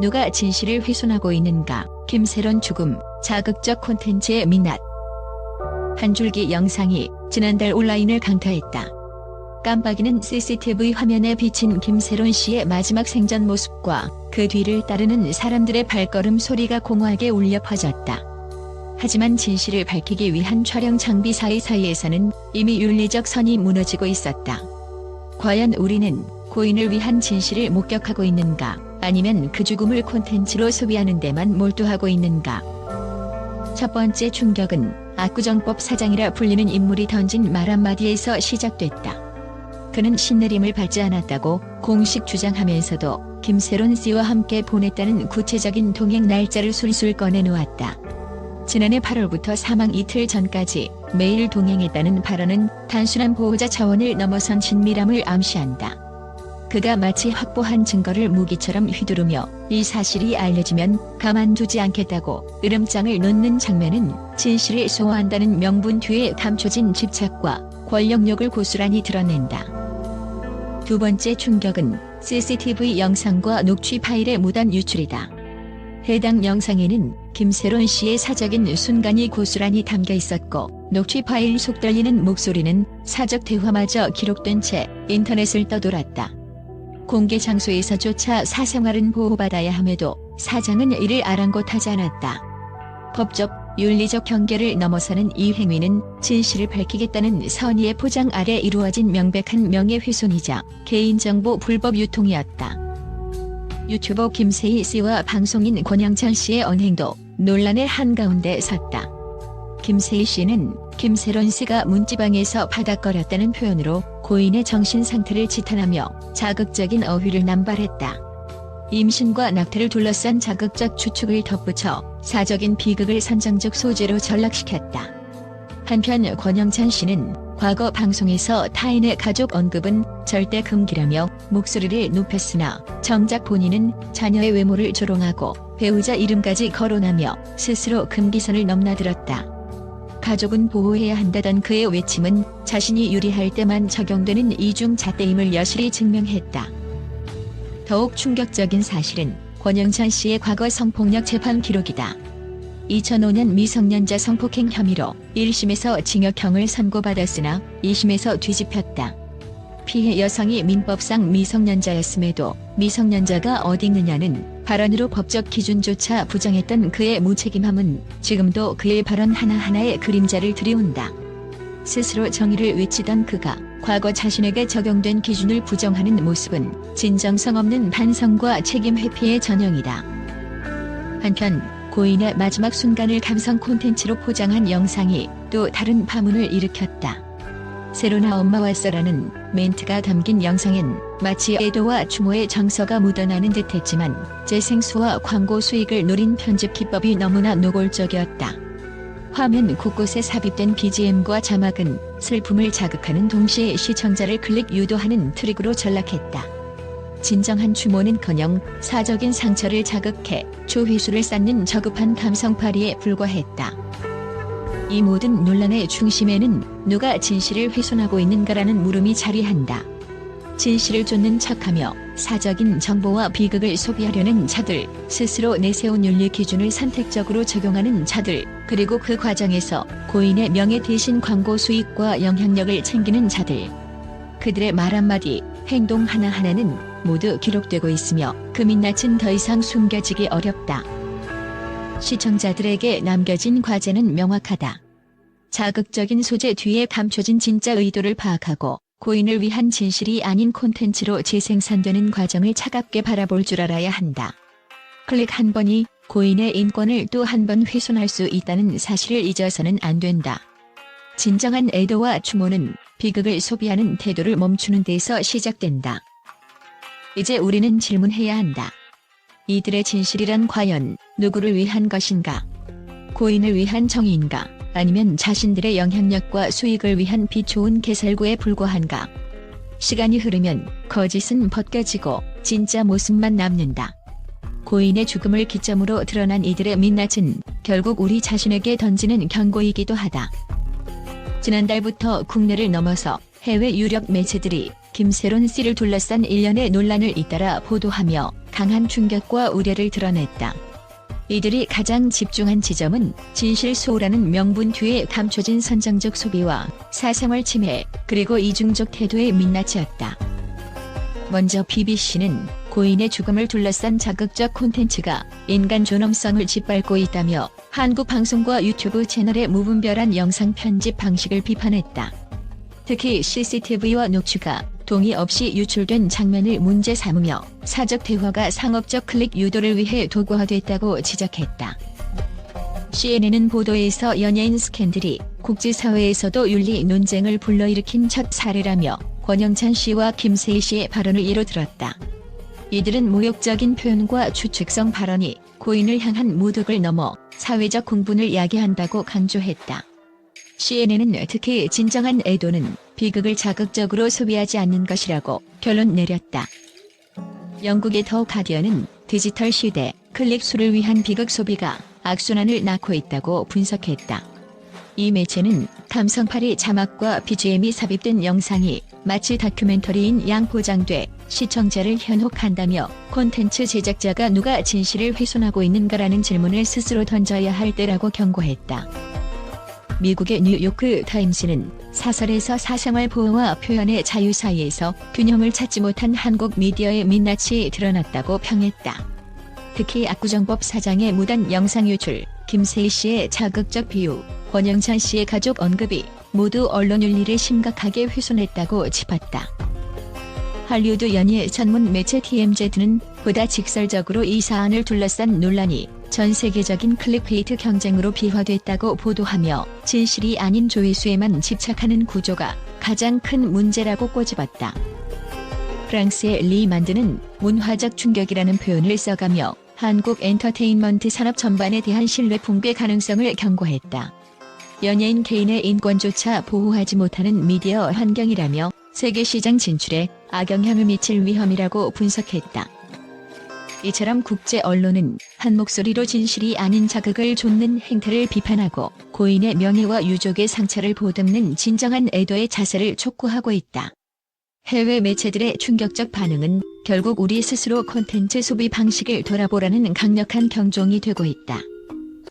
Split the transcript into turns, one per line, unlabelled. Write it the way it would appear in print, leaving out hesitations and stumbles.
누가 진실을 훼손하고 있는가? 김세론 죽음, 자극적 콘텐츠의 민낯. 한 줄기 영상이 지난달 온라인을 강타했다. 깜빡이는 CCTV 화면에 비친 김세론 씨의 마지막 생전 모습과 그 뒤를 따르는 사람들의 발걸음 소리가 공허하게 울려 퍼졌다. 하지만 진실을 밝히기 위한 촬영 장비 사이사이에서는 이미 윤리적 선이 무너지고 있었다. 과연 우리는 고인을 위한 진실을 목격하고 있는가? 아니면 그 죽음을 콘텐츠로 소비하는 데만 몰두하고 있는가? 첫 번째 충격은 압구정법 사장이라 불리는 인물이 던진 말 한마디에서 시작됐다. 그는 신내림을 받지 않았다고 공식 주장하면서도 김세론 씨와 함께 보냈다는 구체적인 동행 날짜를 술술 꺼내놓았다. 지난해 8월부터 사망 이틀 전까지 매일 동행했다는 발언은 단순한 보호자 차원을 넘어선 친밀함을 암시한다. 그가 마치 확보한 증거를 무기처럼 휘두르며 이 사실이 알려지면 가만두지 않겠다고 으름장을 놓는 장면은 진실을 소화한다는 명분 뒤에 감춰진 집착과 권력욕을 고스란히 드러낸다. 두 번째 충격은 CCTV 영상과 녹취 파일의 무단 유출이다. 해당 영상에는 김세론 씨의 사적인 순간이 고스란히 담겨 있었고 녹취 파일 속 떨리는 목소리는 사적 대화마저 기록된 채 인터넷을 떠돌았다. 공개 장소에서조차 사생활은 보호받아야 함에도 사장은 이를 아랑곳하지 않았다. 법적, 윤리적 경계를 넘어서는 이 행위는 진실을 밝히겠다는 선의의 포장 아래 이루어진 명백한 명예훼손이자 개인정보 불법 유통이었다. 유튜버 김세희 씨와 방송인 권영찬 씨의 언행도 논란의 한가운데 섰다. 김세희 씨는 김세론 씨가 문지방에서 바닥거렸다는 표현으로 고인의 정신 상태를 지탄하며 자극적인 어휘를 남발했다. 임신과 낙태를 둘러싼 자극적 추측을 덧붙여 사적인 비극을 선정적 소재로 전락시켰다. 한편 권영찬 씨는 과거 방송에서 타인의 가족 언급은 절대 금기라며 목소리를 높였으나 정작 본인은 자녀의 외모를 조롱하고 배우자 이름까지 거론하며 스스로 금기선을 넘나들었다. 가족은 보호해야 한다던 그의 외침은 자신이 유리할 때만 적용되는 이중잣대임을 여실히 증명했다. 더욱 충격적인 사실은 권영찬 씨의 과거 성폭력 재판 기록이다. 2005년 미성년자 성폭행 혐의로 1심에서 징역형을 선고받았으나 2심에서 뒤집혔다. 피해 여성이 민법상 미성년자였음에도 미성년자가 어디 있느냐는 발언으로 법적 기준조차 부정했던 그의 무책임함은 지금도 그의 발언 하나하나에 그림자를 들이운다. 스스로 정의를 외치던 그가 과거 자신에게 적용된 기준을 부정하는 모습은 진정성 없는 반성과 책임 회피의 전형이다. 한편 고인의 마지막 순간을 감성 콘텐츠로 포장한 영상이 또 다른 파문을 일으켰다. 세로나 엄마와 써라는 멘트가 담긴 영상엔 마치 애도와 추모의 정서가 묻어나는 듯했지만 재생수와 광고 수익을 노린 편집 기법이 너무나 노골적이었다. 화면 곳곳에 삽입된 BGM과 자막은 슬픔을 자극하는 동시에 시청자를 클릭 유도하는 트릭으로 전락했다. 진정한 추모는커녕 사적인 상처를 자극해 조회수를 쌓는 저급한 감성팔이에 불과했다. 이 모든 논란의 중심에는 누가 진실을 훼손하고 있는가라는 물음이 자리한다. 진실을 쫓는 척하며 사적인 정보와 비극을 소비하려는 자들, 스스로 내세운 윤리 기준을 선택적으로 적용하는 자들, 그리고 그 과정에서 고인의 명예 대신 광고 수익과 영향력을 챙기는 자들. 그들의 말 한마디, 행동 하나하나는 모두 기록되고 있으며 그 민낯은 더 이상 숨겨지기 어렵다. 시청자들에게 남겨진 과제는 명확하다. 자극적인 소재 뒤에 감춰진 진짜 의도를 파악하고 고인을 위한 진실이 아닌 콘텐츠로 재생산되는 과정을 차갑게 바라볼 줄 알아야 한다. 클릭 한 번이 고인의 인권을 또 한 번 훼손할 수 있다는 사실을 잊어서는 안 된다. 진정한 애도와 추모는 비극을 소비하는 태도를 멈추는 데서 시작된다. 이제 우리는 질문해야 한다. 이들의 진실이란 과연 누구를 위한 것인가? 고인을 위한 정의인가? 아니면 자신들의 영향력과 수익을 위한 비좋은 개살구에 불과한가? 시간이 흐르면 거짓은 벗겨지고 진짜 모습만 남는다. 고인의 죽음을 기점으로 드러난 이들의 민낯은 결국 우리 자신에게 던지는 경고이기도 하다. 지난달부터 국내를 넘어서 해외 유력 매체들이 김세론 씨를 둘러싼 일련의 논란을 잇따라 보도하며 강한 충격과 우려를 드러냈다. 이들이 가장 집중한 지점은 진실 소홀하는 명분 뒤에 감춰진 선정적 소비와 사생활 침해, 그리고 이중적 태도의 민낯이었다. 먼저 BBC는 고인의 죽음을 둘러싼 자극적 콘텐츠가 인간 존엄성을 짓밟고 있다며 한국 방송과 유튜브 채널의 무분별한 영상 편집 방식을 비판했다. 특히 CCTV와 녹취가 동의 없이 유출된 장면을 문제 삼으며 사적 대화가 상업적 클릭 유도를 위해 도구화됐다고 지적했다. CNN은 보도에서 연예인 스캔들이 국제사회에서도 윤리 논쟁을 불러일으킨 첫 사례라며 권영찬 씨와 김세희 씨의 발언을 예로 들었다. 이들은 모욕적인 표현과 추측성 발언이 고인을 향한 모독을 넘어 사회적 공분을 야기한다고 강조했다. CNN은 특히 진정한 애도는 비극을 자극적으로 소비하지 않는 것이라고 결론 내렸다. 영국의 더 가디언은 디지털 시대 클릭 수를 위한 비극 소비가 악순환을 낳고 있다고 분석했다. 이 매체는 감성팔이 자막과 BGM이 삽입된 영상이 마치 다큐멘터리인 양 포장돼 시청자를 현혹한다며 콘텐츠 제작자가 누가 진실을 훼손하고 있는가라는 질문을 스스로 던져야 할 때라고 경고했다. 미국의 뉴요크 타임스는 사설에서 사생활 보호와 표현의 자유 사이에서 균형을 찾지 못한 한국 미디어의 민낯이 드러났다고 평했다. 특히 압구정법 사장의 무단 영상 유출, 김세희 씨의 자극적 비유, 권영찬 씨의 가족 언급이 모두 언론 윤리를 심각하게 훼손했다고 짚었다. 할리우드 연예 전문 매체 TMZ는 보다 직설적으로 이 사안을 둘러싼 논란이 전 세계적인 클릭베이트 경쟁으로 비화됐다고 보도하며 진실이 아닌 조회수에만 집착하는 구조가 가장 큰 문제라고 꼬집었다. 프랑스의 리 만드는 문화적 충격이라는 표현을 써가며 한국 엔터테인먼트 산업 전반에 대한 신뢰 붕괴 가능성을 경고했다. 연예인 개인의 인권조차 보호하지 못하는 미디어 환경이라며 세계 시장 진출에 악영향을 미칠 위험이라고 분석했다. 이처럼 국제 언론은 한 목소리로 진실이 아닌 자극을 좇는 행태를 비판하고 고인의 명예와 유족의 상처를 보듬는 진정한 애도의 자세를 촉구하고 있다. 해외 매체들의 충격적 반응은 결국 우리 스스로 콘텐츠 소비 방식을 돌아보라는 강력한 경종이 되고 있다.